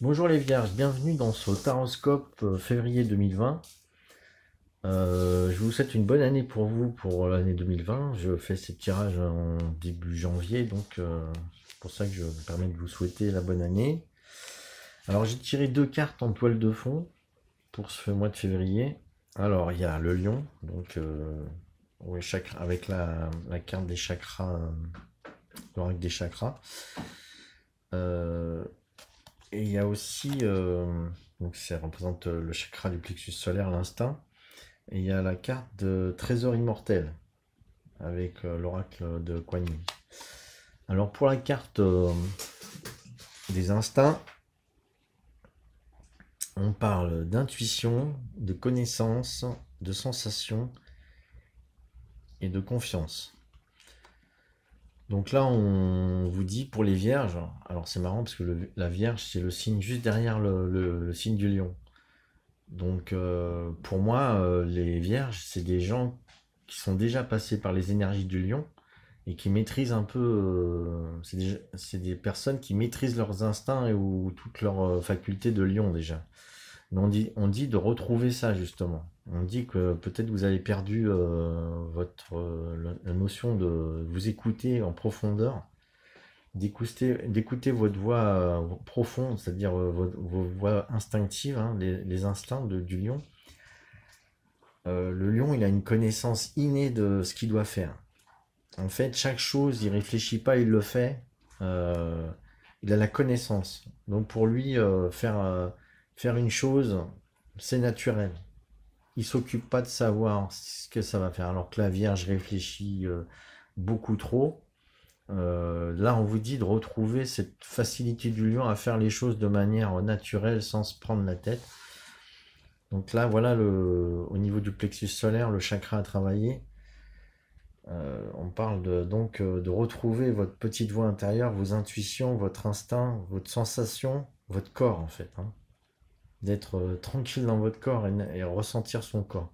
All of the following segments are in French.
Bonjour les Vierges, bienvenue dans ce Taroscope février 2020. Je vous souhaite une bonne année pour vous pour l'année 2020. Je fais ces tirages en début janvier, donc c'est pour ça que je me permets de vous souhaiter la bonne année. Alors j'ai tiré deux cartes en toile de fond pour ce mois de février. Alors il y a le lion, donc oui, avec la carte des chakras, l'oracle des chakras. Euh, Et il y a aussi, donc ça représente le chakra du plexus solaire, l'instinct. Et il y a la carte de trésor immortel avec l'oracle de Kuan Yin. Alors pour la carte des instincts, on parle d'intuition, de connaissance, de sensation et de confiance. Donc là, on vous dit pour les vierges, alors c'est marrant parce que la vierge, c'est le signe juste derrière le signe du lion. Donc pour moi, les vierges, c'est des gens qui sont déjà passés par les énergies du lion et qui maîtrisent un peu, c'est des personnes qui maîtrisent leurs instincts ou toutes leurs facultés de lion déjà. Mais on dit de retrouver ça justement. On dit que peut-être vous avez perdu la notion de vous écouter en profondeur, d'écouter votre voix profonde, c'est-à-dire vos voix instinctives, hein, les instincts du lion. Le lion, il a une connaissance innée de ce qu'il doit faire. En fait, chaque chose, il réfléchit pas, il le fait. Euh, il a la connaissance. Donc pour lui, faire une chose, c'est naturel. Il s'occupe pas de savoir ce que ça va faire. Alors que la Vierge réfléchit beaucoup trop. Là, on vous dit de retrouver cette facilité du lion à faire les choses de manière naturelle sans se prendre la tête. Donc là, voilà, au niveau du plexus solaire, le chakra à travailler. On parle donc de retrouver votre petite voix intérieure, vos intuitions, votre instinct, votre sensation, votre corps en fait, hein. D'être tranquille dans votre corps et ressentir son corps.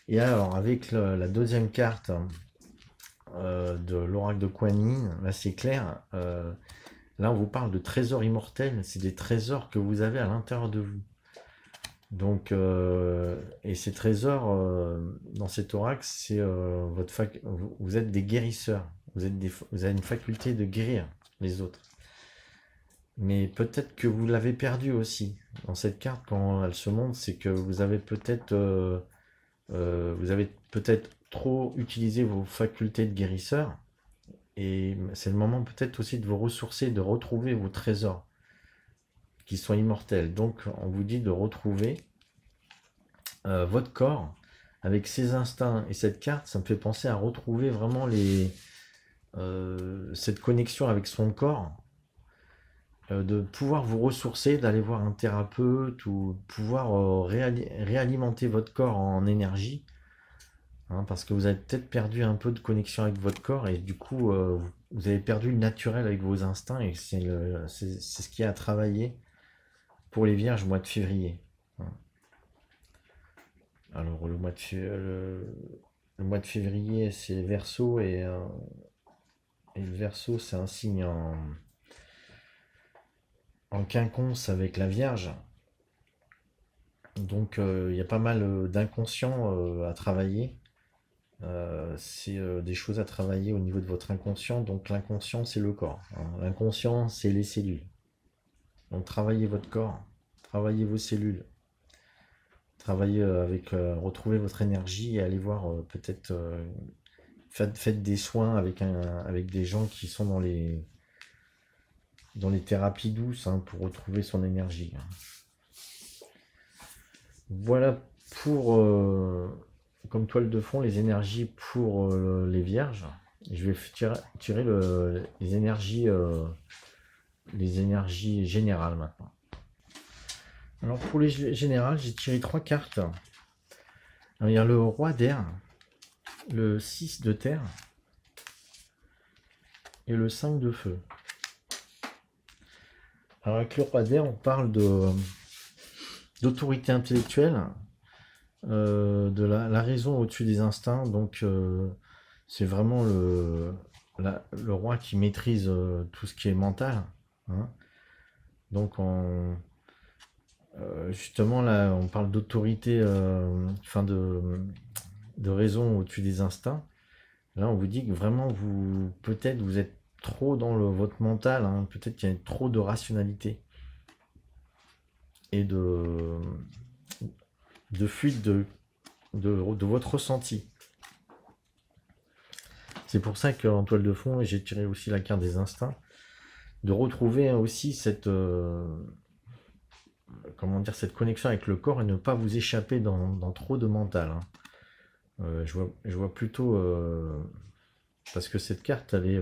Et alors, avec la deuxième carte de l'oracle de Kuan Yin, là c'est clair. Là, on vous parle de trésors immortels. C'est des trésors que vous avez à l'intérieur de vous. Donc, et ces trésors, dans cet oracle, c'est vous êtes des guérisseurs. Vous avez une faculté de guérir les autres. Mais peut-être que vous l'avez perdu aussi. Dans cette carte, quand elle se montre, c'est que vous avez peut-être trop utilisé vos facultés de guérisseur. Et c'est le moment peut-être aussi de vous ressourcer, de retrouver vos trésors qui sont immortels. Donc, on vous dit de retrouver votre corps avec ses instincts. Et cette carte, ça me fait penser à retrouver vraiment cette connexion avec son corps, de pouvoir vous ressourcer, d'aller voir un thérapeute ou pouvoir réalimenter votre corps en énergie, hein, parce que vous avez peut-être perdu un peu de connexion avec votre corps et du coup vous avez perdu le naturel avec vos instincts et c'est ce qui a à travailler pour les vierges au mois de février, hein. Alors le mois de février c'est Verseau et le Verseau c'est un signe en quinconce avec la Vierge. Donc il y a pas mal d'inconscient à travailler. C'est des choses à travailler au niveau de votre inconscient. Donc l'inconscient c'est le corps, hein. L'inconscient c'est les cellules. Donc travaillez votre corps, travaillez vos cellules, travaillez retrouvez votre énergie et allez voir peut-être faites des soins avec des gens qui sont dans les thérapies douces, hein, pour retrouver son énergie, hein. Voilà pour comme toile de fond les énergies pour les vierges. Je vais tirer les énergies générales maintenant. Alors pour les générales, j'ai tiré trois cartes. Alors, il y a le roi d'air, le 6 de terre et le 5 de feu. Alors avec le roi d'air, on parle d'autorité intellectuelle, de la raison au-dessus des instincts. Donc c'est vraiment le roi qui maîtrise tout ce qui est mental, hein. Donc justement là, on parle d'autorité, enfin de raison au-dessus des instincts. Là, on vous dit que vraiment, peut-être vous êtes trop dans votre mental, hein. Peut-être qu'il y a trop de rationalité et de fuite de votre ressenti. C'est pour ça qu'en toile de fond, j'ai tiré aussi la carte des instincts, de retrouver aussi cette, comment dire, cette connexion avec le corps et ne pas vous échapper dans trop de mental, hein. Je vois plutôt, parce que cette carte, elle est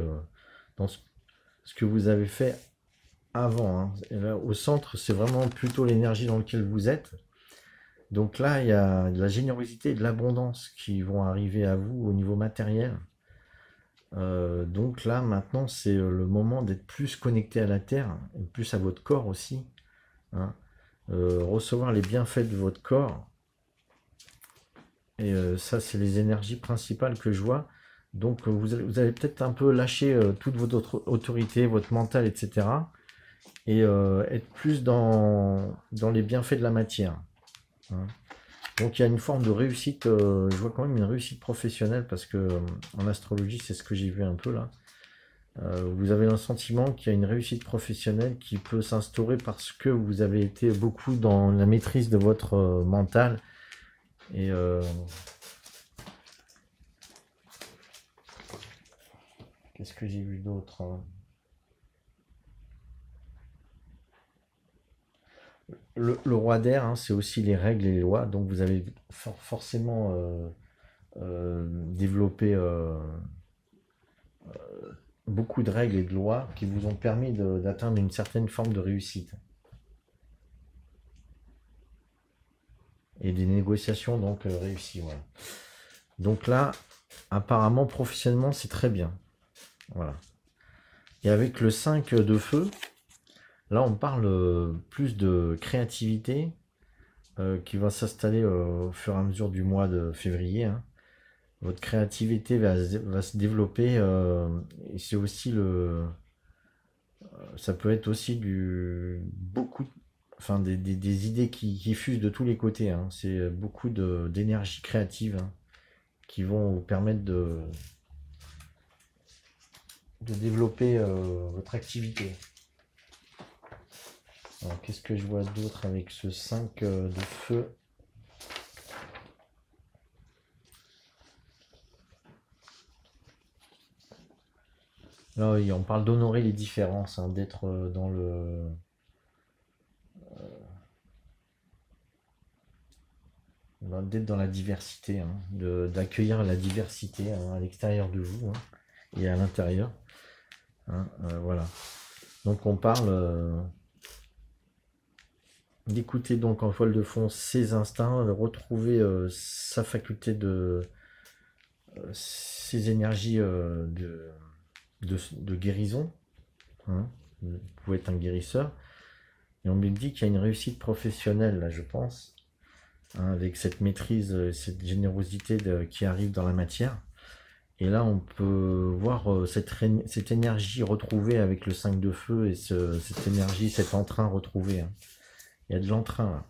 dans ce que vous avez fait avant, hein. Et là, au centre, c'est vraiment plutôt l'énergie dans laquelle vous êtes. Donc là, il y a de la générosité et de l'abondance qui vont arriver à vous au niveau matériel. Donc là, maintenant, c'est le moment d'être plus connecté à la Terre, et plus à votre corps aussi, hein. Recevoir les bienfaits de votre corps. Et ça, c'est les énergies principales que je vois. Donc vous allez peut-être un peu lâcher toute votre autorité, votre mental, etc. Et être plus dans les bienfaits de la matière, hein. Donc il y a une forme de réussite, je vois quand même une réussite professionnelle, parce que en astrologie, c'est ce que j'ai vu un peu là. Vous avez un sentiment qu'il y a une réussite professionnelle qui peut s'instaurer parce que vous avez été beaucoup dans la maîtrise de votre mental. Et qu'est-ce que j'ai vu d'autre, hein? Le roi d'air, hein, c'est aussi les règles et les lois. Donc vous avez forcément développé beaucoup de règles et de lois qui vous ont permis d'atteindre une certaine forme de réussite. Et des négociations donc réussies. Voilà. Donc là, apparemment, professionnellement, c'est très bien. Voilà. Et avec le 5 de feu, là, on parle plus de créativité qui va s'installer au fur et à mesure du mois de février, hein. Votre créativité va se développer, et c'est aussi ça peut être aussi beaucoup, enfin des idées qui fusent de tous les côtés, hein. C'est beaucoup d'énergie créative, hein, qui vont vous permettre de développer votre activité. Alors, qu'est-ce que je vois d'autre avec ce 5 de feu? Là, oui, on parle d'honorer les différences, hein, d'être d'être dans la diversité, hein, d'accueillir la diversité, hein, à l'extérieur de vous, hein, et à l'intérieur, hein, voilà. Donc on parle d'écouter donc en toile de fond ses instincts, de retrouver sa faculté ses énergies de guérison, hein. Vous pouvez être un guérisseur. Et on me dit qu'il y a une réussite professionnelle, là, je pense, hein, avec cette maîtrise, cette générosité qui arrive dans la matière. Et là, on peut voir cette énergie retrouvée avec le 5 de feu et cette énergie, cet entrain retrouvé, hein. Il y a de l'entrain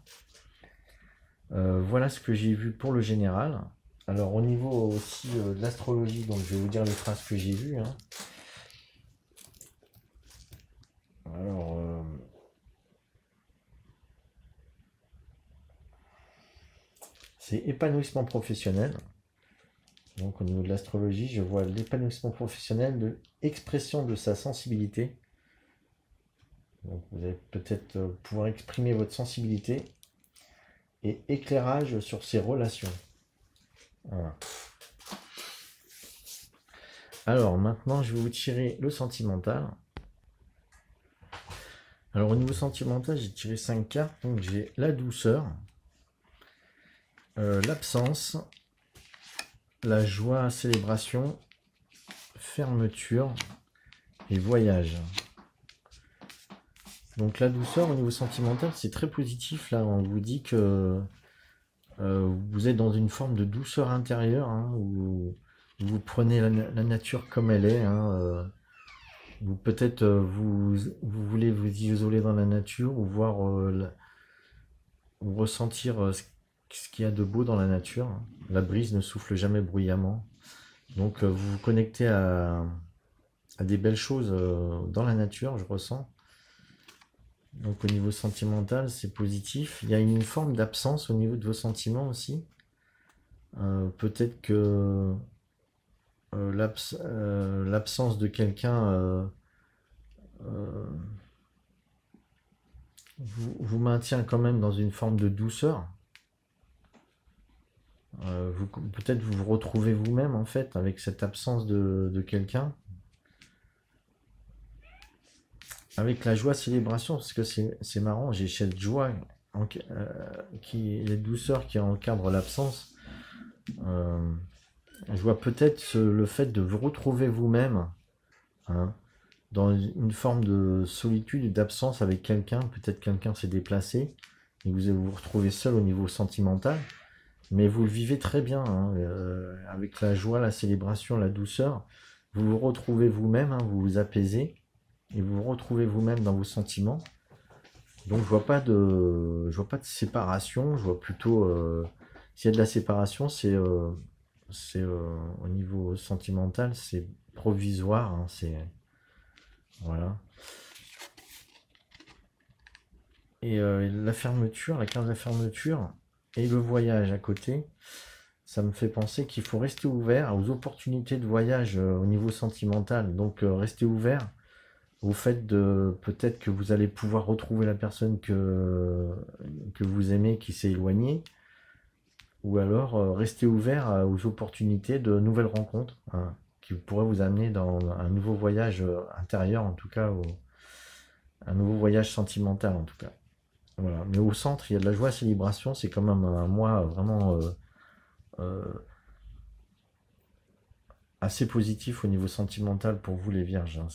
là. Voilà ce que j'ai vu pour le général. Alors au niveau aussi de l'astrologie, donc je vais vous dire les phrases que j'ai vues, hein. Alors, c'est épanouissement professionnel. Donc au niveau de l'astrologie, je vois l'épanouissement professionnel, de expression de sa sensibilité. Donc vous allez peut-être pouvoir exprimer votre sensibilité et éclairage sur ses relations. Voilà. Alors maintenant, je vais vous tirer le sentimental. Alors au niveau sentimental, j'ai tiré 5 cartes. Donc j'ai la douceur, l'absence, la joie, célébration, fermeture et voyage. Donc la douceur au niveau sentimental, c'est très positif. Là, on vous dit que vous êtes dans une forme de douceur intérieure, hein, où vous prenez la nature comme elle est, hein, Vous peut-être vous voulez vous isoler dans la nature ou voir ou ressentir ce qu'il y a de beau dans la nature, hein. La brise ne souffle jamais bruyamment. Donc vous vous connectez à des belles choses dans la nature, je ressens. Donc au niveau sentimental, c'est positif. Il y a une forme d'absence au niveau de vos sentiments aussi. Peut-être que l'absence de quelqu'un euh, vous maintient quand même dans une forme de douceur. Peut-être vous vous retrouvez vous-même en fait avec cette absence de quelqu'un. Avec la joie célébration, parce que c'est marrant, j'ai cette joie, les douceurs qui encadrent l'absence. Euh, je vois peut-être le fait de vous retrouver vous-même, hein, dans une forme de solitude et d'absence avec quelqu'un. Peut-être quelqu'un s'est déplacé et vous vous retrouvez seul au niveau sentimental, mais vous le vivez très bien, hein, avec la joie, la célébration, la douceur. Vous vous retrouvez vous-même, hein, vous vous apaisez et vous vous retrouvez vous-même dans vos sentiments. Donc je vois pas de séparation. Je vois plutôt s'il y a de la séparation, au niveau sentimental, c'est provisoire, hein, c'est voilà. Et la fermeture, la carte de la fermeture et le voyage à côté, ça me fait penser qu'il faut rester ouvert aux opportunités de voyage au niveau sentimental. Donc rester ouvert au fait de peut-être que vous allez pouvoir retrouver la personne que vous aimez qui s'est éloignée, ou alors rester ouvert aux opportunités de nouvelles rencontres, hein, qui pourraient vous amener dans un nouveau voyage intérieur, en tout cas, un nouveau voyage sentimental, en tout cas. Voilà. Mais au centre, il y a de la joie, célébration, c'est quand même un mois vraiment euh, assez positif au niveau sentimental pour vous les vierges, hein.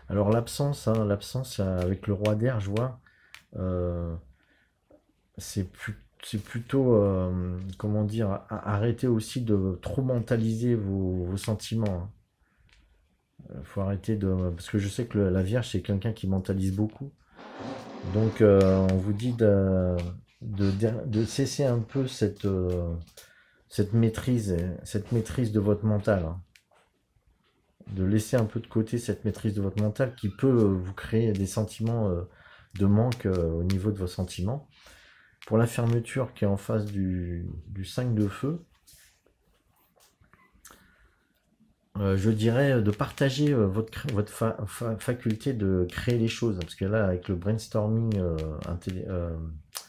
Alors l'absence, hein, l'absence avec le roi d'air, je vois, euh, c'est plutôt, comment dire, arrêter aussi de trop mentaliser vos sentiments, hein. Faut arrêter parce que je sais que la Vierge, c'est quelqu'un qui mentalise beaucoup. Donc, on vous dit de cesser un peu cette maîtrise de votre mental, hein. De laisser un peu de côté cette maîtrise de votre mental qui peut vous créer des sentiments de manque au niveau de vos sentiments. Pour la fermeture qui est en face du 5 de feu, je dirais de partager votre faculté de créer les choses. Parce que là, avec le brainstorming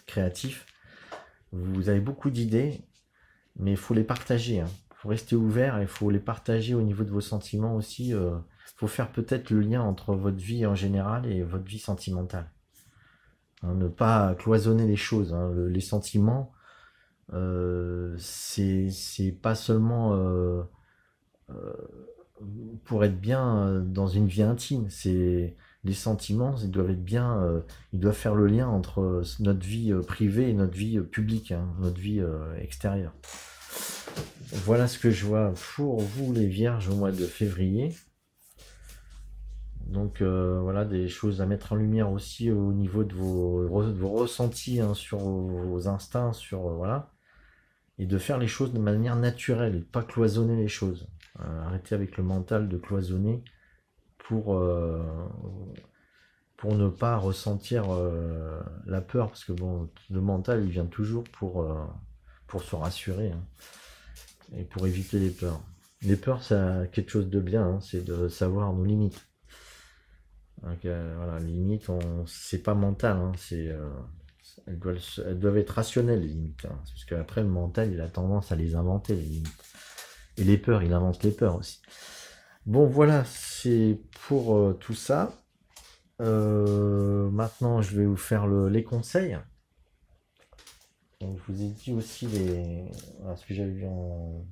créatif, vous avez beaucoup d'idées, mais il faut les partager, hein. Il faut rester ouvert et il faut les partager au niveau de vos sentiments aussi. Il faut faire peut-être le lien entre votre vie en général et votre vie sentimentale, hein. Ne pas cloisonner les choses, hein. Les sentiments, c'est pas seulement euh, pour être bien dans une vie intime. C'est les sentiments, ils doivent être bien, ils doivent faire le lien entre notre vie privée et notre vie publique, hein, notre vie extérieure. Voilà ce que je vois pour vous les vierges au mois de février. Donc voilà des choses à mettre en lumière aussi au niveau de vos ressentis, hein, sur vos instincts, sur voilà, et de faire les choses de manière naturelle, et pas cloisonner les choses. Arrêtez avec le mental de cloisonner pour, euh, pour ne pas ressentir la peur, parce que bon, le mental il vient toujours pour se rassurer, hein, et pour éviter les peurs. Les peurs, ça a quelque chose de bien, hein, c'est de savoir nos limites. Donc, voilà, les limites, c'est pas mental, hein, elles doivent être rationnelles, les limites, hein, parce qu'après, le mental, il a tendance à les inventer, les limites. Et les peurs, il invente les peurs aussi. Bon, voilà, c'est pour tout ça. Maintenant, je vais vous faire les conseils. Donc, je vous ai dit aussi voilà, ce que j'avais vu au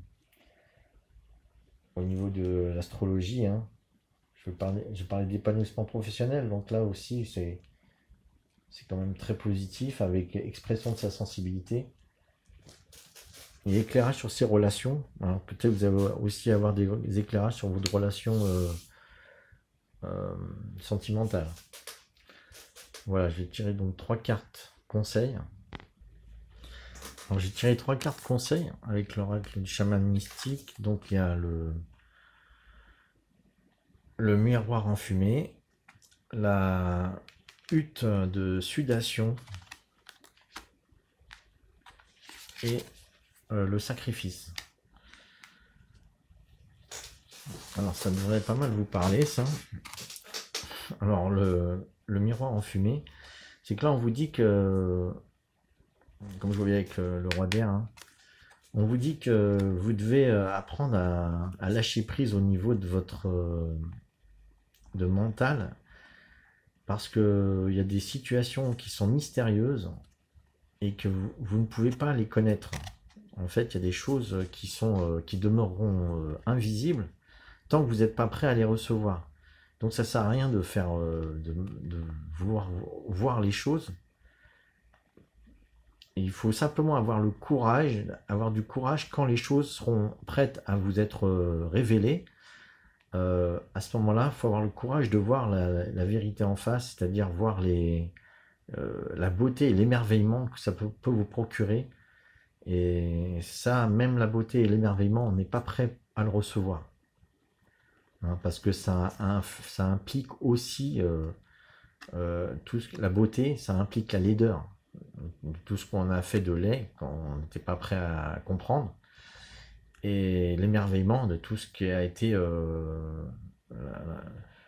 niveau de l'astrologie, hein. Je parlais d'épanouissement professionnel, donc là aussi, c'est quand même très positif avec expression de sa sensibilité. Et éclairage sur ses relations. Alors, peut-être vous allez aussi avoir des éclairages sur votre relation sentimentale. Voilà, j'ai tiré donc 3 cartes conseils. Alors j'ai tiré 3 cartes conseils avec l'oracle du chaman mystique. Donc il y a le miroir enfumé, la hutte de sudation et le sacrifice. Alors ça devrait pas mal vous parler ça. Alors le miroir enfumé, c'est que là on vous dit que, comme je voyais avec le roi d'air, hein, on vous dit que vous devez apprendre à lâcher prise au niveau de votre de mental, parce que il y a des situations qui sont mystérieuses et que vous ne pouvez pas les connaître. En fait, il y a des choses qui demeureront invisibles tant que vous n'êtes pas prêt à les recevoir. Donc ça sert à rien de faire de vouloir voir les choses. Et il faut simplement avoir le courage, avoir du courage quand les choses seront prêtes à vous être révélées. À ce moment-là, il faut avoir le courage de voir la vérité en face, c'est-à-dire voir la beauté et l'émerveillement que ça peut vous procurer. Et ça, même la beauté et l'émerveillement, on n'est pas prêt à le recevoir. Hein, parce que ça implique aussi la beauté, ça implique la laideur. Tout ce qu'on a fait de laid quand on n'était pas prêt à comprendre. Et l'émerveillement de tout ce qui a été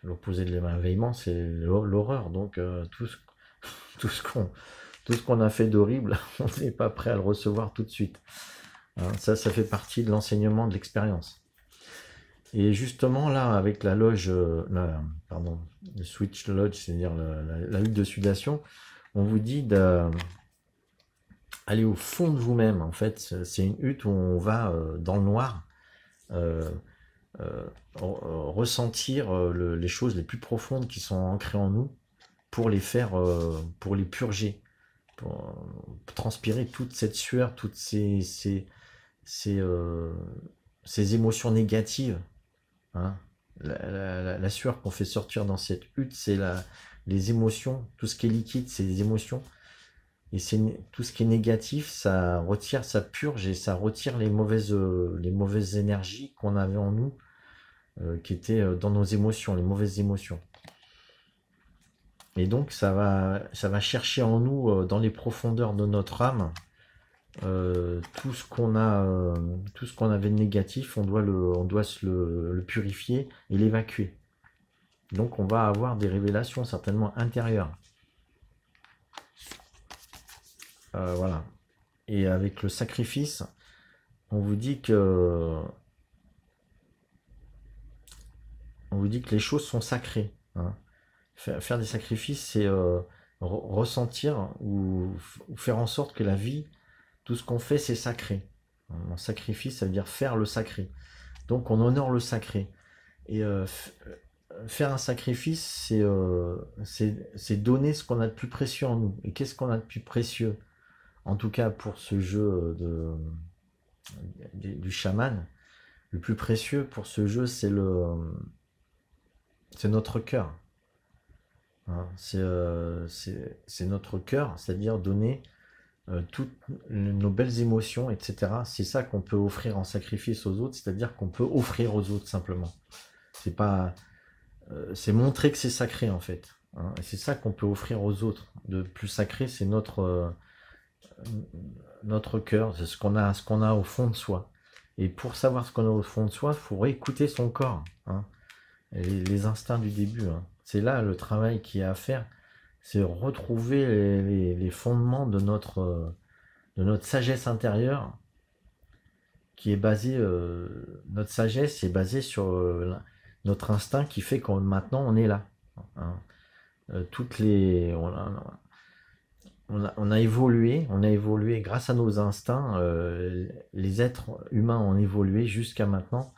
l'opposé de l'émerveillement, c'est l'horreur. Donc tout ce qu'on a fait d'horrible, on n'est pas prêt à le recevoir tout de suite. Hein, ça fait partie de l'enseignement de l'expérience. Et justement là, avec la loge, le switch lodge, c'est-à-dire la hutte de sudation, on vous dit d'aller au fond de vous-même. En fait, c'est une hutte où on va dans le noir ressentir les choses les plus profondes qui sont ancrées en nous pour les faire, pour les purger, pour transpirer toute cette sueur, toutes ces émotions négatives. Hein. La sueur qu'on fait sortir dans cette hutte, c'est les émotions, tout ce qui est liquide, c'est les émotions. Et tout ce qui est négatif, ça retire, ça purge et ça retire les mauvaises énergies qu'on avait en nous, qui étaient dans nos émotions, les mauvaises émotions. Et donc ça va chercher en nous, dans les profondeurs de notre âme, tout ce qu'on avait de négatif, on doit le purifier et l'évacuer. Donc on va avoir des révélations certainement intérieures. Voilà. Et avec le sacrifice, on vous dit que les choses sont sacrées. Hein. Faire des sacrifices, c'est ressentir ou faire en sorte que la vie, tout ce qu'on fait, c'est sacré. Un sacrifice, ça veut dire faire le sacré. Donc on honore le sacré. Et faire un sacrifice, c'est donner ce qu'on a de plus précieux en nous. Et qu'est-ce qu'on a de plus précieux? En tout cas pour ce jeu du chaman, le plus précieux pour ce jeu, c'est notre cœur. Hein, c'est notre cœur, c'est-à-dire donner toutes nos belles émotions, etc. C'est ça qu'on peut offrir en sacrifice aux autres, c'est-à-dire qu'on peut offrir aux autres simplement. C'est montrer que c'est sacré en fait. Hein, et c'est ça qu'on peut offrir aux autres. De plus sacré, c'est notre cœur, c'est ce qu'on a au fond de soi. Et pour savoir ce qu'on a au fond de soi, il faut réécouter son corps, hein, les instincts du début. Hein. C'est là le travail qu'il y a à faire, c'est retrouver les fondements de notre sagesse intérieure, qui est basée, notre sagesse est basée sur notre instinct qui fait que maintenant on est là. Hein. On a évolué grâce à nos instincts. Les êtres humains ont évolué jusqu'à maintenant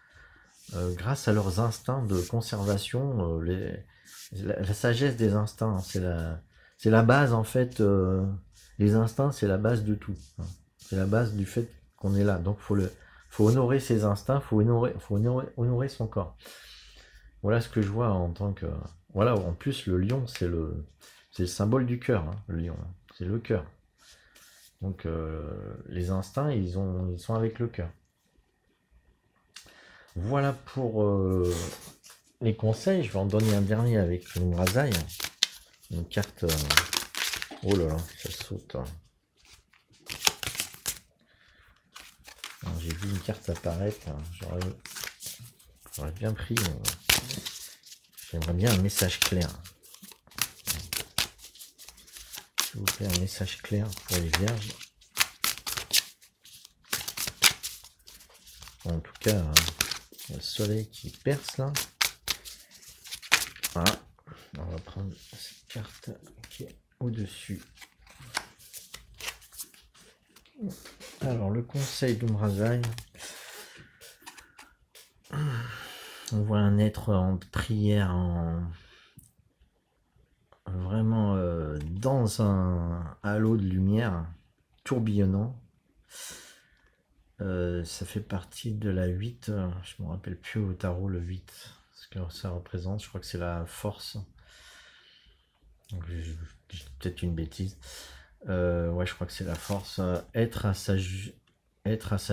grâce à leurs instincts de conservation. La sagesse des instincts, hein, c'est la base en fait. Les instincts, c'est la base de tout. Hein. C'est la base du fait qu'on est là. Donc faut honorer ses instincts, honorer son corps. Voilà ce que je vois en tant que... Voilà, en plus le lion, c'est le symbole du cœur, hein, le lion, hein. C'est le cœur. Donc les instincts, ils sont avec le cœur. Voilà pour les conseils. Je vais en donner un dernier avec l'Umbrasaï. Une carte... Oh là là, ça saute. J'ai vu une carte apparaître. J'aurais bien pris... J'aimerais bien un message clair. S'il vous plaît, un message clair pour les vierges. En tout cas, le soleil qui perce là. Voilà. On va prendre cette carte qui est au-dessus. Alors, le conseil d'Umbrasaï. On voit un être en prière, vraiment dans un halo de lumière tourbillonnant. Ça fait partie de la 8, je me rappelle plus au tarot le 8, ce que ça représente. Je crois que c'est la force. Donc, je dis peut-être une bêtise. Ouais, je crois que c'est la force. Être à sa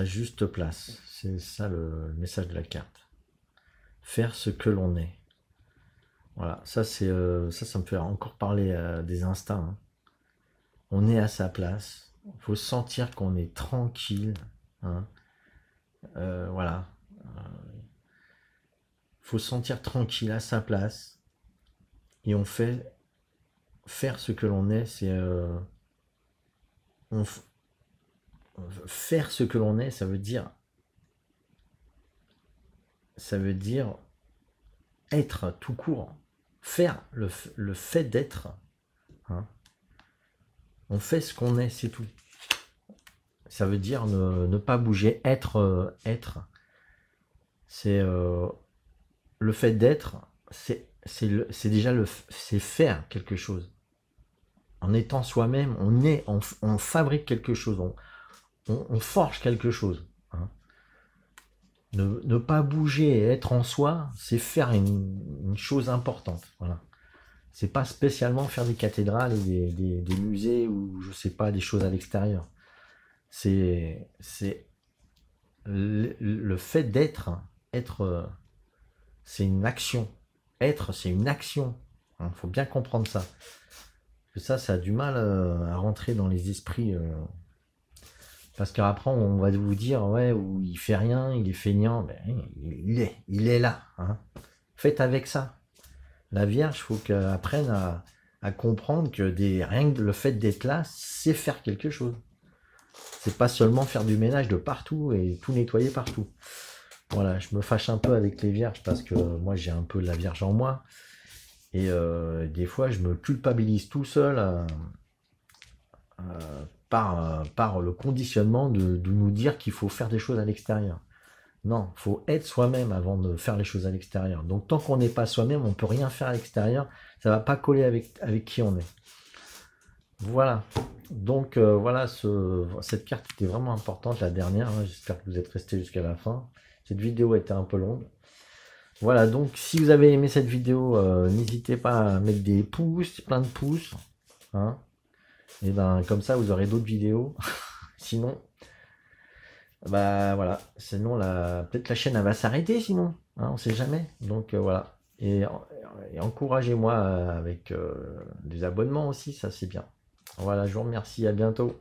juste place. C'est ça le message de la carte. Faire ce que l'on est. Voilà, ça c'est ça me fait encore parler des instincts. Hein. On est à sa place. Il faut sentir qu'on est tranquille. Hein. Voilà. Faut se sentir tranquille à sa place. Et on fait faire ce que l'on est, c'est faire ce que l'on est, ça veut dire être tout court. Faire le fait d'être. Hein. On fait ce qu'on est, c'est tout. Ça veut dire ne pas bouger, être. C'est le fait d'être, c'est déjà c'est faire quelque chose. En étant soi-même, on fabrique quelque chose, on forge quelque chose. Hein. Ne pas bouger et être en soi, c'est faire une chose importante. Voilà. C'est pas spécialement faire des cathédrales et des musées ou je sais pas, des choses à l'extérieur. C'est le fait d'être, c'est une action. Être, c'est une action. Il faut bien comprendre ça. Parce que ça a du mal à rentrer dans les esprits. Parce qu'après, on va vous dire, ouais, ou il fait rien, il est feignant. Ben, il est là. Hein. Faites avec ça. La Vierge, il faut qu'elle apprenne à comprendre que rien que le fait d'être là, c'est faire quelque chose. C'est pas seulement faire du ménage de partout et tout nettoyer partout. Voilà, je me fâche un peu avec les vierges parce que moi j'ai un peu de la vierge en moi. Et des fois je me culpabilise tout seul par le conditionnement de nous dire qu'il faut faire des choses à l'extérieur. Non, il faut être soi-même avant de faire les choses à l'extérieur. Donc tant qu'on n'est pas soi-même, on ne peut rien faire à l'extérieur. Ça ne va pas coller avec qui on est. Voilà. Donc voilà, cette carte était vraiment importante, la dernière. Hein. J'espère que vous êtes restés jusqu'à la fin. Cette vidéo était un peu longue. Voilà, donc si vous avez aimé cette vidéo, n'hésitez pas à mettre des pouces, plein de pouces. Hein. Et ben comme ça, vous aurez d'autres vidéos. Sinon, bah voilà. Sinon, peut-être la chaîne elle va s'arrêter sinon. Hein, on sait jamais. Donc voilà. Et encouragez-moi avec des abonnements aussi, ça c'est bien. Voilà, je vous remercie, à bientôt.